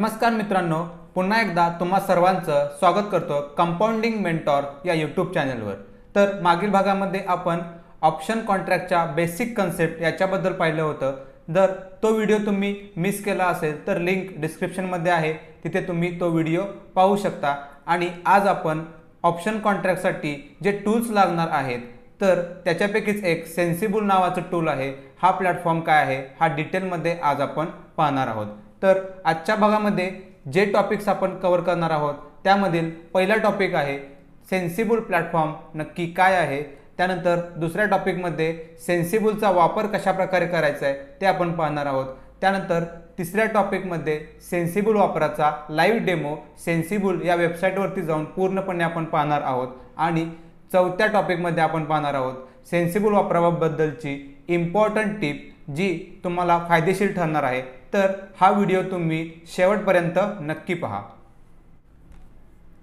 नमस्कार मित्रांनो, पुन्हा एकदा तुम्हा सर्वांचं स्वागत करतो कंपाऊंडिंग मेंटॉर या यूट्यूब चॅनलवर। तर मागील भागामध्ये आपण ऑप्शन कॉन्ट्रॅक्टच्या बेसिक कन्सेप्ट याच्याबद्दल पाहिलं होतं। जर तो व्हिडिओ तुम्ही मिस केला असेल तर लिंक डिस्क्रिप्शनमध्ये आहे, तिथे तुम्ही तो व्हिडिओ पाहू शकता। आणि आज आपण ऑप्शन कॉन्ट्रॅक्टसाठी जे टूल्स लागणार आहेत तर त्याच्यापैकीच एक सेन्सिबल नावाचं टूल आहे। हा प्लॅटफॉर्म काय आहे हा डिटेलमध्ये आज आपण पाहणार आहोत। तर आजच्या भागामध्ये जे टॉपिक्स आपण कव्हर करणार आहोत त्यामधील पहिला टॉपिक आहे सेन्सिबल प्लॅटफॉर्म नक्की काय आहे। त्यानंतर दुसऱ्या टॉपिकमध्ये सेन्सिबलचा वापर कशा प्रकारे करायचा आहे ते आपण पाहणार आहोत। त्यानंतर तिसऱ्या टॉपिकमध्ये सेन्सिबल वापराचा लाईव्ह डेमो सेन्सिबल या वेबसाईटवरती जाऊन पूर्णपणे आपण पाहणार आहोत। आणि चौथ्या टॉपिकमध्ये आपण पाहणार आहोत सेन्सिबल वापराबद्दलची इम्पॉर्टंट टिप जी तुम्हाला फायदेशीर ठरणार आहे। तर हा व्हिडिओ तुम्ही शेवटपर्यंत नक्की पहा।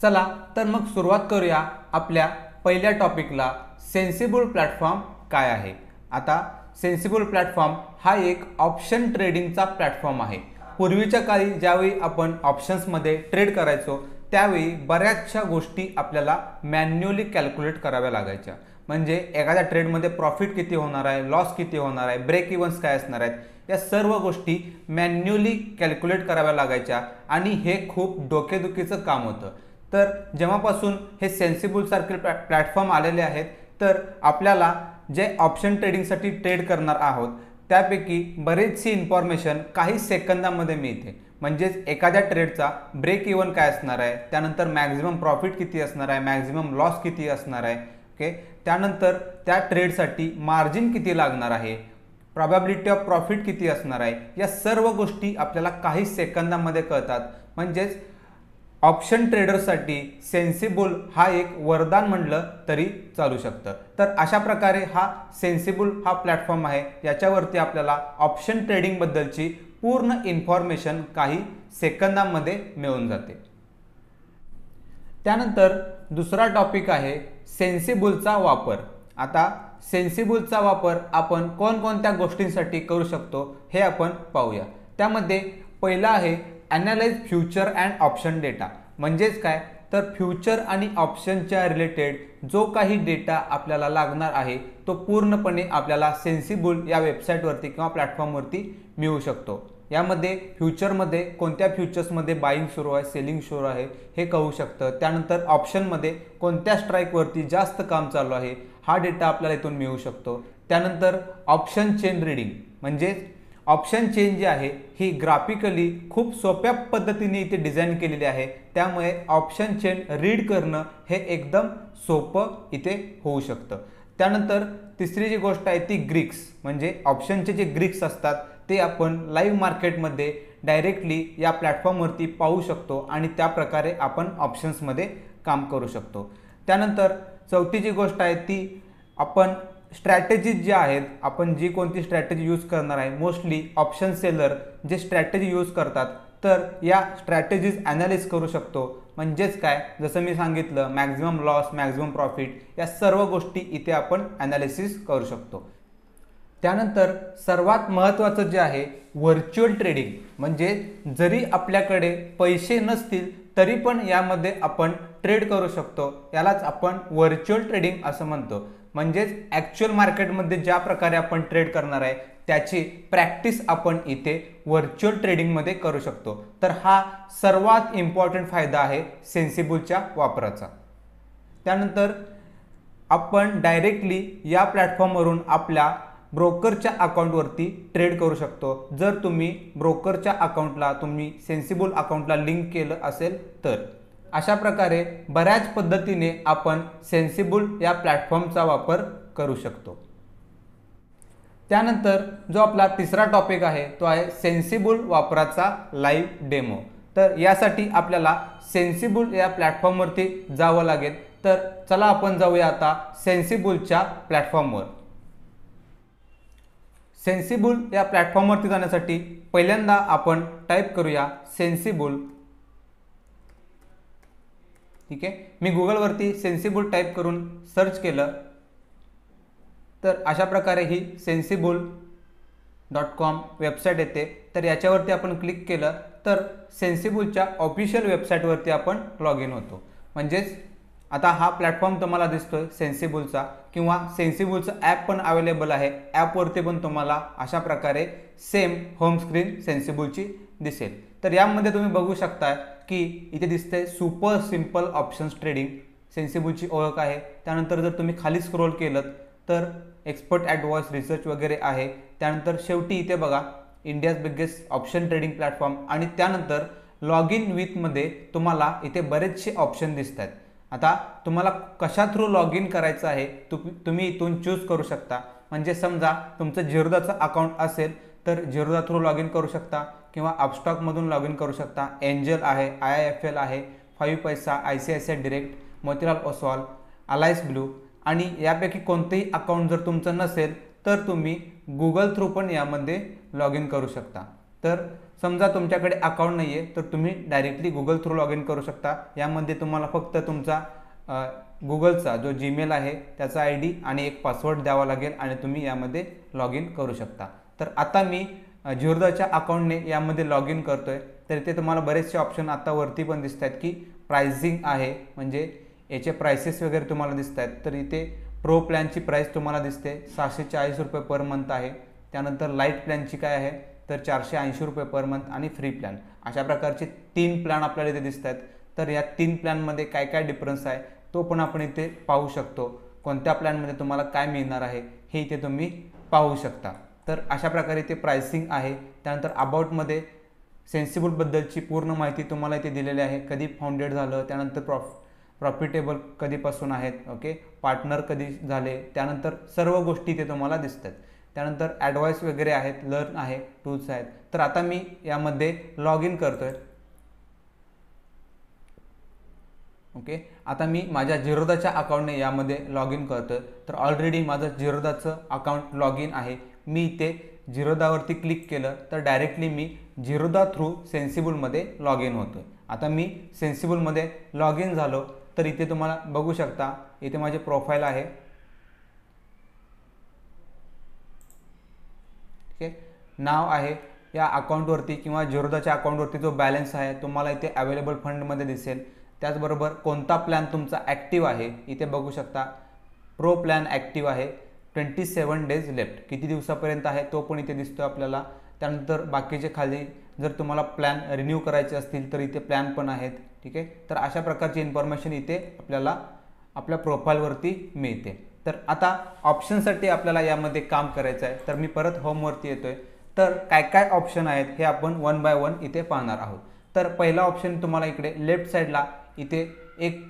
चला तर मग सुरुवात करूया आपल्या पहिल्या टॉपिकला, सेन्सिबल प्लॅटफॉर्म काय आहे। आता सेन्सिबल प्लॅटफॉर्म हा एक ऑप्शन ट्रेडिंगचा प्लॅटफॉर्म आहे। पूर्वीच्या काळी ज्यावेळी आपण ऑप्शन्समध्ये ट्रेड करायचो त्यावेळी बऱ्याचशा गोष्टी आपल्याला मॅन्युअली कॅल्क्युलेट कराव्या लागायच्या। म्हणजे एखाद्या ट्रेडमध्ये प्रॉफिट किती होणार आहे, लॉस किती होणार आहे, ब्रेक इव्हन्स काय असणार आहेत, या सर्व गोष्टी मॅन्युअली कॅल्क्युलेट कराव्या लागायच्या आणि हे खूप डोकेदुखीचं काम होतं। तर जेव्हापासून हे सेन्सिबल सारखे प्लॅटफॉर्म आलेले आहेत तर आपल्याला जे ऑप्शन ट्रेडिंगसाठी ट्रेड करणार आहोत त्यापैकी बरेचशी इन्फॉर्मेशन काही सेकंदामध्ये मिळते। म्हणजेच एखाद्या ट्रेडचा ब्रेक इव्हन काय असणार आहे, त्यानंतर मॅक्झिमम प्रॉफिट किती असणार आहे, मॅक्झिमम लॉस किती असणार आहे, ओके, त्यानंतर त्या ट्रेडसाठी मार्जिन किती लागणार आहे, प्रोबॅबिलिटी ऑफ प्रॉफिट किती असणार आहे, या सर्व गोष्टी आपल्याला काही सेकंदामध्ये कळतात। म्हणजेच ऑप्शन ट्रेडरसाठी सेन्सिबल हा एक वरदान म्हणलं तरी चालू शकतं। तर अशा प्रकारे हा सेन्सिबल हा प्लॅटफॉर्म आहे, याच्यावरती आपल्याला ऑप्शन ट्रेडिंगबद्दलची पूर्ण इन्फॉर्मेशन काही सेकंदामध्ये मिळून जाते। त्यानंतर दुसरा टॉपिक आहे सेन्सिबलचा वापर। आता सेन्सिबलचा वापर आपण कोणकोणत्या गोष्टींसाठी करू शकतो हे आपण पाहूया। त्यामध्ये पहिला आहे analyse future and option data. म्हणजेच काय तर फ्युचर आणि ऑप्शनच्या रिलेटेड जो काही डेटा आपल्याला लागणार आहे तो पूर्णपणे आपल्याला सेन्सिबल या वेबसाईटवरती किंवा प्लॅटफॉर्मवरती मिळू शकतो। यामध्ये फ्युचरमध्ये कोणत्या फ्युचर्समध्ये बाईंग सुरू आहे, सेलिंग सुरू आहे हे कळू शकतं। त्यानंतर ऑप्शनमध्ये कोणत्या स्ट्राईकवरती जास्त काम चालू आहे हा डेटा आपल्याला इथून मिळू शकतो। त्यानंतर ऑप्शन चेन रीडिंग, म्हणजे ऑप्शन चेन जी आहे ही ग्राफिकली खूप सोप्या पद्धतीने इथे डिझाईन केलेली आहे, त्यामुळे ऑप्शन चेन रीड करणं हे एकदम सोपं इथे होऊ शकतं। त्यानंतर तिसरी जी गोष्ट आहे ती ग्रीक्स, म्हणजे ऑप्शनचे जे ग्रीक्स असतात ते आपण लाईव्ह मार्केटमध्ये डायरेक्टली या प्लॅटफॉर्मवरती पाहू शकतो आणि त्या प्रकारे आपण ऑप्शन्समध्ये काम करू शकतो। त्यानंतर चौथी जी गोष्ट आहे ती आपण स्ट्रॅटेजीज ज्या आहेत, आपण जी कोणती स्ट्रॅटेजी यूज करणार आहे, मोस्टली ऑप्शन सेलर जे स्ट्रॅटेजी यूज करतात तर या स्ट्रॅटेजीज ॲनालिज करू शकतो। म्हणजेच काय, जसं मी सांगितलं मॅक्झिमम लॉस, मॅक्झिमम प्रॉफिट या सर्व गोष्टी इथे आपण ॲनालिसिस करू शकतो। त्यानंतर सर्वात महत्त्वाचं जे आहे व्हर्च्युअल ट्रेडिंग, म्हणजे जरी आपल्याकडे पैसे नसतील तरी पण यामध्ये आपण ट्रेड करू शकतो। यालाच आपण व्हर्च्युअल ट्रेडिंग असं म्हणतो। म्हणजेच ॲक्च्युअल मार्केटमध्ये ज्या प्रकारे आपण ट्रेड करणार आहे त्याची प्रॅक्टिस आपण इथे व्हर्च्युअल ट्रेडिंगमध्ये करू शकतो। तर हा सर्वात इम्पॉर्टंट फायदा आहे सेन्सिबलच्या वापराचा। त्यानंतर आपण डायरेक्टली या प्लॅटफॉर्मवरून आपल्या ब्रोकरच्या अकाउंटवरती ट्रेड करू शकतो। जर तुम्ही ब्रोकरच्या अकाउंटला तुम्ही सेन्सिबल अकाउंटला लिंक केलं असेल तर अशा प्रकारे बऱ्याच पद्धतीने आपण सेन्सिबल या प्लॅटफॉर्मचा वापर करू शकतो। त्यानंतर जो आपला तिसरा टॉपिक आहे तो आहे सेन्सिबल वापराचा लाईव्ह डेमो। तर यासाठी आपल्याला सेन्सिबल या प्लॅटफॉर्मवरती जावं लागेल। तर चला आपण जाऊया आता सेन्सिबलच्या प्लॅटफॉर्मवर। सेन्सिबल या प्लॅटफॉर्मवरती जाण्यासाठी पहिल्यांदा आपण टाईप करूया सेन्सिबल। ठीक आहे, मी गुगलवरती सेन्सिबल टाईप करून सर्च केलं तर अशा प्रकारे ही sensibull.com वेबसाईट येते। तर याच्यावरती आपण क्लिक केलं तर सेन्सिबुलच्या ऑफिशियल वेबसाईटवरती आपण लॉग इन होतो. म्हणजेच आता हा प्लॅटफॉर्म तुम्हाला दिसतोय सेन्सिबुलचा, किंवा सेन्सिबुलचं ॲप पण अवेलेबल आहे. ॲपवरती पण तुम्हाला अशा प्रकारे सेम होम स्क्रीन सेन्सिबुलची दिसेल. तर यामध्ये तुम्ही बघू शकता की इथे दिसतंय सुपर सिंपल ऑप्शन्स ट्रेडिंग, सेन्सिबुलची ओळख आहे. त्यानंतर जर तुम्ही खाली स्क्रोल केलं तर एक्सपर्ट ॲडवाइस रिसर्च वगैरे आहे. त्यानंतर शेवटी इथे बघा India's biggest option trading platform, आणि त्यानंतर लॉग इन विथमध्ये तुम्हाला इथे बरेचसे ऑप्शन दिसत आहेत. आता तुम्हाला कशा थ्रू लॉग इन करायचं आहे तुम्ही इथून चूज करू शकता. म्हणजे समजा तुमचं झिरोदाचं अकाउंट असेल तर झिरोदा थ्रू लॉग इन करू शकता, किंवा अपस्टॉकमधून लॉग इन करू शकता. एंजल आहे, IIFL आहे, 5 पैसा, ICICI direct, Motilal Oswal, alliance blue, आणि यापैकी कोणतेही अकाउंट जर तुमचं नसेल तर तुम्ही गुगल थ्रू पण यामध्ये लॉग इन करू शकता. तर समजा तुमच्याकडे अकाउंट नाही आहे तर तुम्ही directly Google through log in करू शकता. यामध्ये तुम्हाला फक्त तुमचा गुगलचा जो जीमेल आहे त्याचा ID आणि एक पासवर्ड द्यावा लागेल आणि तुम्ही यामध्ये लॉग इन करू शकता. तर आता मी झिरोदाच्या अकाउंटने यामध्ये लॉग इन करतोय. तर इथे तुम्हाला बरेचसे ऑप्शन आता वरती पण दिसत आहेत की प्राइसिंग आहे, म्हणजे याचे प्राइसेस वगैरे तुम्हाला दिसत आहेत. तर इथे प्रो प्लॅनची प्राइस तुम्हाला दिसते ₹640 पर मंथ आहे. त्यानंतर लाईट प्लॅनची काय आहे तर ₹480 पर मंथ, आणि फ्री प्लॅन, अशा प्रकारचे 3 प्लॅन आपल्याला इथे दिसत आहेत. तर या 3 प्लॅनमध्ये काय काय डिफरन्स आहे तो पण आपण इथे पाहू शकतो. कोणत्या प्लॅनमध्ये तुम्हाला काय मिळणार आहे हे इथे तुम्ही पाहू शकता. तर अशा प्रकारे इथे प्राइसिंग आहे. त्यानंतर अबाउटमध्ये सेन्सिबुलबद्दलची पूर्ण माहिती तुम्हाला इथे दिलेली आहे. कधी फाउंडेड झालं, त्यानंतर प्रॉफिटेबल कधीपासून आहेत, ओके, पार्टनर कधी झाले, त्यानंतर सर्व गोष्टी इथे तुम्हाला दिसतात. त्यानंतर ॲडवाइस वगैरे आहेत, लर्न आहे, टूल्स आहेत. तर आता मी यामध्ये लॉग इन करतोय. ओके, आता मी माझ्या झिरोदाच्या अकाउंटने यामध्ये लॉग इन करतोय. तर ऑलरेडी माझं झिरोदाचं अकाउंट लॉग इन आहे. मी इथे झिरोदावरती क्लिक केलं तर डायरेक्टली मी झिरोदा थ्रू सेन्सिबुलमध्ये लॉग इन होतोय. आता मी सेन्सिबुलमध्ये लॉग इन झालो तर इथे तुम्हाला बघू शकता इथे माझे प्रोफाईल आहे. ओके, नाव आहे या अकाउंटवरती किंवा झिरोदाच्या अकाउंटवरती जो बॅलन्स आहे तुम्हाला इथे अवेलेबल फंडमध्ये दिसेल. त्याचबरोबर कोणता प्लॅन तुमचा ॲक्टिव्ह आहे इथे बघू शकता. प्रो प्लॅन ॲक्टिव्ह आहे, 27 डेज लेफ्ट, किती दिवसापर्यंत आहे तो पण इथे दिसतो आपल्याला. त्यानंतर बाकीचे खाली जर तुम्हाला प्लॅन रिन्यू करायचे असतील तर इथे प्लॅन पण आहेत. ठीक आहे, तर अशा प्रकारची इन्फॉर्मेशन इथे आपल्याला आपल्या प्रोफाईलवरती मिळते. तर आता ऑप्शनसाठी आपल्याला यामध्ये काम करायचं आहे. तर मी परत होमवरती येतोय. तर काय काय ऑप्शन आहेत हे आपण वन बाय वन इथे पाहणार आहोत. तर पहिला ऑप्शन तुम्हाला इकडे लेफ्ट साईडला इथे एक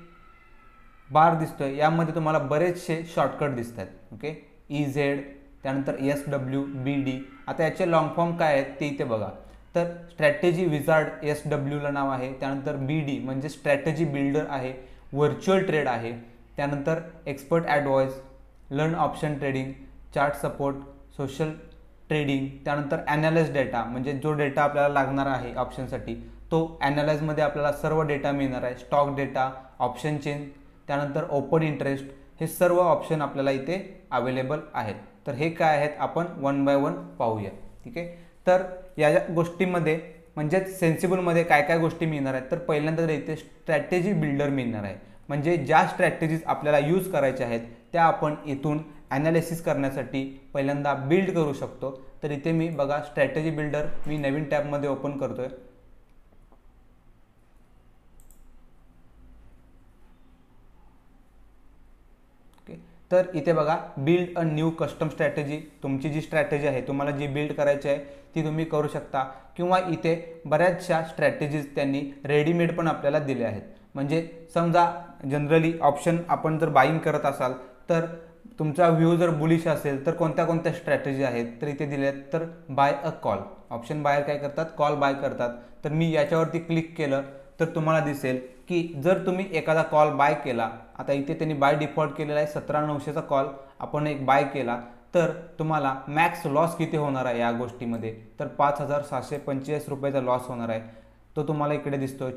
बार दिसतोय. यामध्ये तुम्हाला बरेचसे शॉर्टकट दिसत आहेत. ओके, EZ, त्यानंतर SW, BD. आता याचे लॉंग फॉर्म काय आहेत ते इथे बघा. तर स्ट्रॅटेजी विझार्ड SWला नाव आहे. त्यानंतर BD म्हणजे स्ट्रॅटेजी बिल्डर आहे, व्हर्च्युअल ट्रेड आहे. त्यानंतर expert advice, learn option trading, chart support, social trading. त्यानंतर ॲनालाइज डेटा, म्हणजे जो डेटा आपल्याला लागणार आहे ऑप्शनसाठी तो ॲनालाइजमध्ये आपल्याला सर्व डेटा मिळणार आहे. स्टॉक डेटा, ऑप्शन चेन, त्यानंतर ओपन इंटरेस्ट, हे सर्व ऑप्शन आपल्याला इथे अवेलेबल आहेत. तर हे काय आहेत आपण वन बाय वन पाहूया. ठीक आहे, तर या गोष्टीमध्ये म्हणजेच सेन्सिबुलमध्ये काय काय गोष्टी मिळणार आहेत. तर पहिल्यांदा तर इथे स्ट्रॅटेजी बिल्डर मिळणार आहे. म्हणजे ज्या स्ट्रॅटेजीज आपल्याला यूज करायच्या आहेत त्या आपण इथून ॲनालिसिस करण्यासाठी पहिल्यांदा बिल्ड करू शकतो. तर इथे मी बघा स्ट्रॅटेजी बिल्डर मी नवीन टॅबमध्ये ओपन करतोय. तर इथे बघा build a new custom strategy, तुमची जी स्ट्रॅटेजी आहे तुम्हाला जी बिल्ड करायची आहे ती तुम्ही करू शकता. किंवा इथे बऱ्याचशा स्ट्रॅटेजीज त्यांनी रेडीमेड पण आपल्याला दिले आहेत. म्हणजे समजा जनरली ऑप्शन आपण जर बाईंग करत असाल तर तुमचा व्ह्यू जर बुलिश असेल तर कोणत्या कोणत्या स्ट्रॅटेजी आहेत तर इथे दिले आहेत. तर buy a call, option buyer काय करतात, कॉल बाय करतात. तर मी याच्यावरती क्लिक केलं तर तुम्हाला दिसेल की जर तुम्ही एखादा कॉल बाय केला, आता इथे त्यांनी बाय डिफॉल्ट केलेला आहे 17,900चा कॉल आपण एक बाय केला तर तुम्हाला मॅक्स लॉस किती होणार आहे या गोष्टीमध्ये. तर ₹5,745 लॉस होणार आहे. तो तुम्हाला इकडे दिसतोय.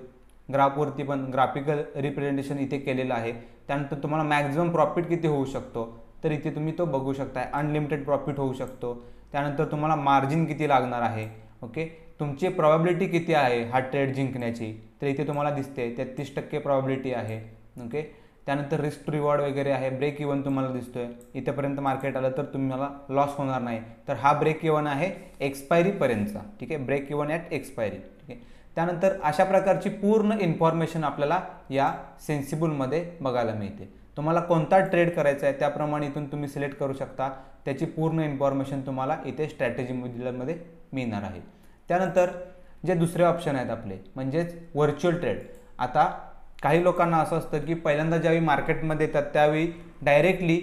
ग्राफवरती पण ग्राफिकल रिप्रेझेंटेशन इथे केलेलं आहे. त्यानंतर तुम्हाला मॅक्झिमम प्रॉफिट किती होऊ शकतो तर इथे तुम्ही तो बघू शकता. अनलिमिटेड प्रॉफिट होऊ शकतो. त्यानंतर तुम्हाला मार्जिन किती लागणार आहे. ओके, तुमची प्रोबॅबिलिटी किती आहे हा ट्रेड जिंकण्याची, तर इथे तुम्हाला दिसते 33% प्रोबॅबिलिटी आहे. ओके, त्यानंतर रिस्क टू रिवॉर्ड वगैरे आहे. ब्रेक इव्हन तुम्हाला दिसतोय, इथेपर्यंत मार्केट आलं तर तुम्हाला लॉस होणार नाही. तर हा ब्रेक इव्हन आहे एक्सपायरीपर्यंतचा. ठीक आहे, ब्रेक इव्हन ॲट एक्सपायरी. ठीक आहे, त्यानंतर अशा प्रकारची पूर्ण इन्फॉर्मेशन आपल्याला या सेन्सिबलमध्ये बघायला मिळते. तुम्हाला कोणता ट्रेड करायचा आहे त्याप्रमाणे इथून तुम्ही सिलेक्ट करू शकता. त्याची पूर्ण इन्फॉर्मेशन तुम्हाला इथे स्ट्रॅटेजी मध्ये मिळणार आहे. त्यानंतर जे दुसरे ऑप्शन आहेत आपले म्हणजेच व्हर्च्युअल ट्रेड. आता काही लोकांना असं असतं की पहिल्यांदा ज्यावेळी मार्केटमध्ये येतात त्यावेळी डायरेक्टली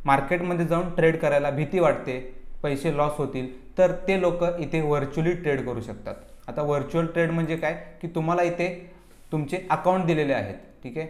मार्केटमध्ये जाऊन ट्रेड करायला भीती वाटते, पैसे लॉस होतील, तर ते लोक इथे व्हर्च्युअली ट्रेड करू शकतात. आता व्हर्च्युअल ट्रेड म्हणजे काय की तुम्हाला इथे तुमचे अकाउंट दिलेले आहेत. ठीक आहे,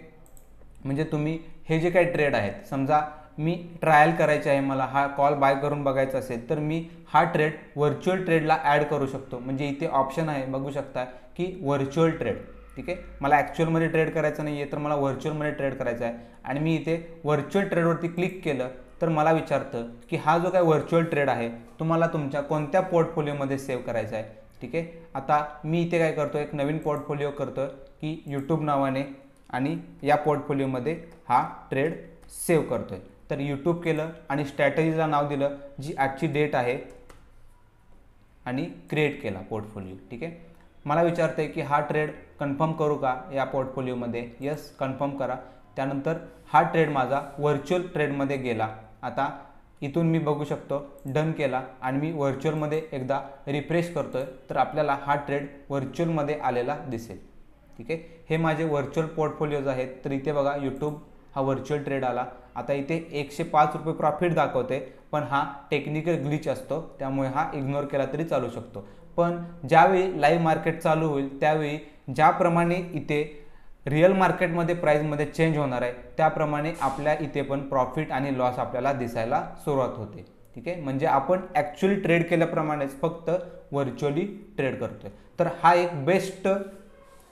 म्हणजे तुम्ही हे जे काही ट्रेड आहेत, समजा मी ट्रायल करायचे आहे, मला हा कॉल बाय करून बघायचा असेल तर मी हा ट्रेड व्हर्च्युअल ट्रेडला ॲड करू शकतो. म्हणजे इथे ऑप्शन आहे बघू शकता की व्हर्च्युअल ट्रेड. ठीक आहे, मला ॲक्च्युअलमध्ये ट्रेड करायचं नाही आहे तर मला व्हर्च्युअलमध्ये ट्रेड करायचा आहे आणि मी इथे व्हर्च्युअल ट्रेडवरती क्लिक केलं तर मला विचारतं की हा जो काय व्हर्च्युअल ट्रेड आहे तुम्हाला तुमच्या कोणत्या पोर्टफोलिओमध्ये सेव्ह करायचा आहे. ठीक आहे, आता मी इथे काय करतो, एक नवीन पोर्टफोलिओ करतो की यूट्यूब नावाने आणि या पोर्टफोलिओमध्ये हा ट्रेड सेव्ह करतोय. तर यूट्यूब केलं आणि स्ट्रॅटेजीला नाव दिलं जी आजची डेट आहे आणि क्रिएट केला पोर्टफोलिओ. ठीक आहे, मला विचारते की हा ट्रेड कन्फर्म करू का या पोर्टफोलिओमध्ये. यस, कन्फर्म करा. त्यानंतर हा ट्रेड माझा व्हर्च्युअल ट्रेडमध्ये गेला. आता इथून मी बघू शकतो डन केला आणि मी व्हर्च्युअलमध्ये एकदा रिफ्रेश करतोय तर आपल्याला हा ट्रेड व्हर्च्युअलमध्ये आलेला दिसेल. ठीक आहे, हे माझे व्हर्च्युअल पोर्टफोलिओज आहेत. तर इथे बघा यूट्यूब हा व्हर्च्युअल ट्रेड आला. आता इथे 105 रुपये प्रॉफिट दाखवते, पण हा टेक्निकल ग्लिच असतो त्यामुळे हा इग्नोर केला तरी चालू शकतो. पण ज्यावेळी लाईव्ह मार्केट चालू होईल त्यावेळी ज्याप्रमाणे इथे रिअल मार्केटमध्ये प्राईजमध्ये चेंज होणार आहे त्याप्रमाणे आपल्या इथे पण प्रॉफिट आणि लॉस आपल्याला दिसायला सुरुवात होते. ठीक आहे, म्हणजे आपण ॲक्च्युअली ट्रेड केल्याप्रमाणेच फक्त व्हर्च्युअली ट्रेड करतोय. तर हा एक बेस्ट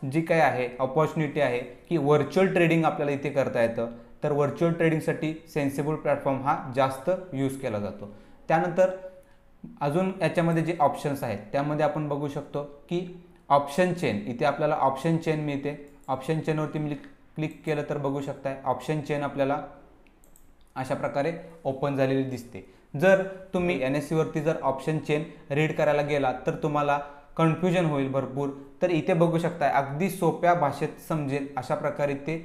जी काय आहे ऑपॉर्च्युनिटी आहे की व्हर्च्युअल ट्रेडिंग आपल्याला इथे करता येतं. तर व्हर्च्युअल ट्रेडिंगसाठी सेन्सिबल प्लॅटफॉर्म हा जास्त यूज केला जातो. त्यानंतर अजून याच्यामध्ये जे ऑप्शन्स आहेत त्यामध्ये आपण बघू शकतो की ऑप्शन चेन. इथे आपल्याला ऑप्शन चेन मिळते. ऑप्शन चेनवरती मी क्लिक केलं तर बघू शकताय ऑप्शन चेन आपल्याला अशा प्रकारे ओपन झालेली दिसते. जर तुम्ही NSEवरती जर ऑप्शन चेन रीड करायला गेला तर तुम्हाला कन्फ्युजन होईल भरपूर. तर इथे बघू शकताय अगदी सोप्या भाषेत समजेल अशा प्रकारे ते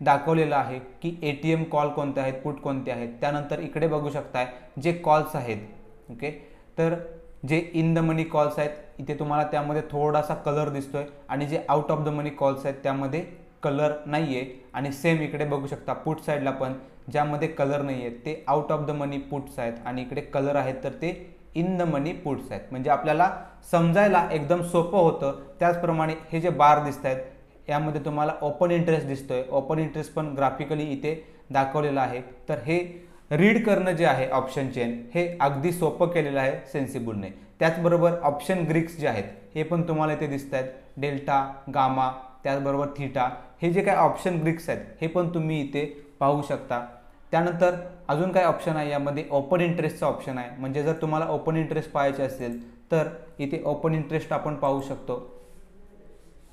दाखवलेलं आहे की ATM कॉल कोणते आहेत, पुट कोणते आहेत. त्यानंतर इकडे बघू शकताय जे कॉल्स आहेत. ओके, तर जे इन द मनी कॉल्स आहेत इथे तुम्हाला त्यामध्ये थोडासा कलर दिसतोय आणि जे out of the money calls आहेत त्यामध्ये कलर नाही आहे. आणि सेम इकडे बघू शकता पुट साईडला पण ज्यामध्ये कलर नाही आहेत ते out of the money puts आहेत आणि इकडे कलर आहेत तर ते इन द मनी पुट्स आहेत. म्हणजे आपल्याला समजायला एकदम सोपं होतं. त्याचप्रमाणे हे जे बार दिसत आहेत यामध्ये तुम्हाला ओपन इंटरेस्ट दिसतोय. ओपन इंटरेस्ट पण ग्राफिकली इथे दाखवलेलं आहे. तर हे रीड करणं जे आहे ऑप्शन चेन हे अगदी सोपं केलेलं आहे सेन्सिबलने. त्याचबरोबर ऑप्शन ग्रीक्स जे आहेत हे पण तुम्हाला इथे दिसत आहेत. डेल्टा, गामा, त्याचबरोबर थीटा, हे जे काय ऑप्शन ग्रीक्स आहेत हे पण तुम्ही इथे पाहू शकता. त्यानंतर अजून काय ऑप्शन आहे यामध्ये ओपन इंटरेस्टचा ऑप्शन आहे. म्हणजे जर तुम्हाला ओपन इंटरेस्ट पाहायचे असेल तर इथे ओपन इंटरेस्ट आपण पाहू शकतो.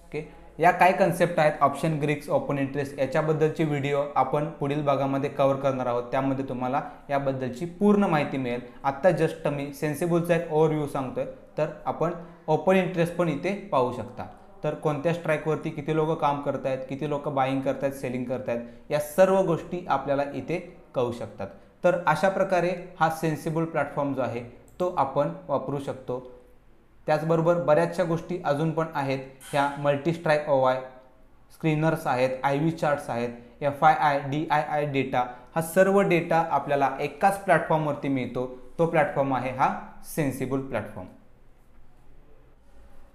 ओके, या काय कन्सेप्ट आहेत ऑप्शन ग्रीक्स, ओपन इंटरेस्ट याच्याबद्दलची व्हिडिओ आपण पुढील भागामध्ये कव्हर करणार आहोत. त्यामध्ये तुम्हाला याबद्दलची पूर्ण माहिती मिळेल. आत्ता जस्ट मी सेन्सिबलचा एक ओव्हरव्ह्यू सांगतोय. तर आपण ओपन इंटरेस्ट पण इथे पाहू शकता. तर कोणत्या स्ट्राईकवरती किती लोक काम करत आहेत, किती लोक बाईंग करत आहेत, सेलिंग करत आहेत, या सर्व गोष्टी आपल्याला इथे कळू शकतात. तर अशा प्रकारे हा सेन्सिबल प्लॅटफॉर्म जो आहे तो आपण वापरू शकतो. त्याचबरोबर बऱ्याचशा गोष्टी अजून पण आहेत. ह्या मल्टी स्ट्राईक OI स्क्रीनर्स आहेत, IV चार्ट्स आहेत, FII, DII डेटा, हा सर्व डेटा आपल्याला एकाच प्लॅटफॉर्मवरती मिळतो. तो प्लॅटफॉर्म आहे हा सेन्सिबल प्लॅटफॉर्म.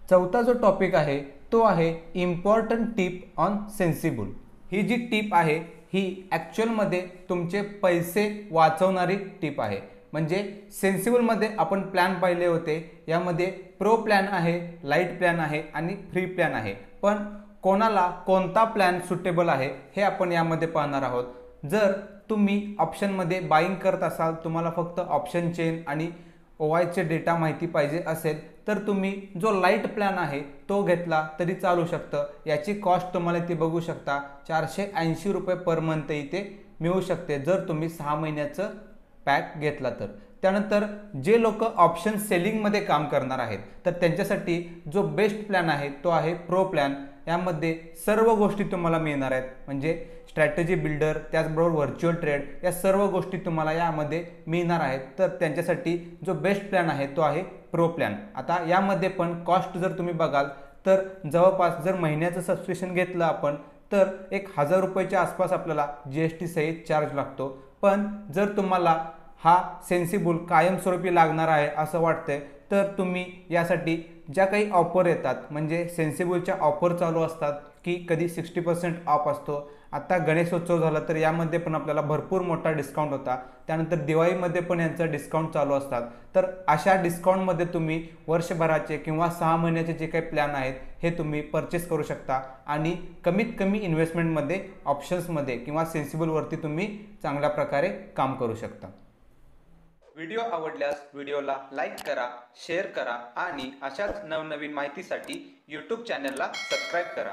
चौथा जो टॉपिक आहे तो आहे इम्पॉर्टंट टिप ऑन सेन्सिबल. ही जी टिप आहे ही ॲक्च्युअलमध्ये तुमचे पैसे वाचवणारी टिप आहे. म्हणजे सेन्सिबलमध्ये आपण प्लॅन पाहिले होते. यामध्ये प्रो प्लॅन आहे, लाईट प्लॅन आहे आणि फ्री प्लॅन आहे. पण कोणाला कोणता प्लॅन सुटेबल आहे हे आपण यामध्ये पाहणार आहोत. जर तुम्ही ऑप्शनमध्ये बाईंग करत असाल, तुम्हाला फक्त ऑप्शन चेन आणि OIचे डेटा माहिती पाहिजे असेल तर तुम्ही जो लाईट प्लॅन आहे तो घेतला तरी चालू शकतं। याची कॉस्ट तुम्हाला ती बघू शकता 480 रुपये पर मंथ इथे मिळू शकते जर तुम्ही 6 महिन्याचं पॅक घेतला तर। त्यानंतर जे लोक ऑप्शन सेलिंगमध्ये काम करणार आहेत तर त्यांच्यासाठी जो बेस्ट प्लॅन आहे तो आहे प्रो प्लॅन। यामध्ये सर्व गोष्टी तुम्हाला मिळणार आहेत, म्हणजे स्ट्रॅटेजी बिल्डर, त्याचबरोबर व्हर्च्युअल ट्रेड, या सर्व गोष्टी तुम्हाला यामध्ये मिळणार आहेत। तर त्यांच्यासाठी जो बेस्ट प्लॅन आहे तो आहे प्रो प्लॅन। आता यामध्ये पण कॉस्ट जर तुम्ही बघाल तर जवळपास जर महिन्याचं सबस्क्रिप्शन घेतलं आपण तर 1000 रुपयाच्या आसपास आपल्याला GST सहित चार्ज लागतो। पण जर तुम्हाला हा सेन्सिबुल कायमस्वरूपी लागणार आहे असं वाटतंय तर तुम्ही यासाठी ज्या काही ऑफर येतात, म्हणजे सेन्सिबुलच्या ऑफर चालू असतात की कधी 60% ऑफ असतो। आता गणेशोत्सव झाला तर यामध्ये पण आपल्याला भरपूर मोठा डिस्काउंट होता। त्यानंतर दिवाळीमध्ये पण यांचा डिस्काउंट चालू असतात। तर अशा डिस्काउंटमध्ये तुम्ही वर्षभराचे किंवा 6 महिन्याचे जे काही प्लॅन आहेत हे तुम्ही परचेस करू शकता आणि कमीत कमी इन्व्हेस्टमेंटमध्ये ऑप्शन्समध्ये किंवा सेन्सिबलवरती तुम्ही चांगल्या प्रकारे काम करू शकता। व्हिडिओ आवडल्यास व्हिडिओला लाईक करा, शेअर करा आणि अशाच नवनवीन माहितीसाठी यूट्यूब चॅनलला सबस्क्राईब करा।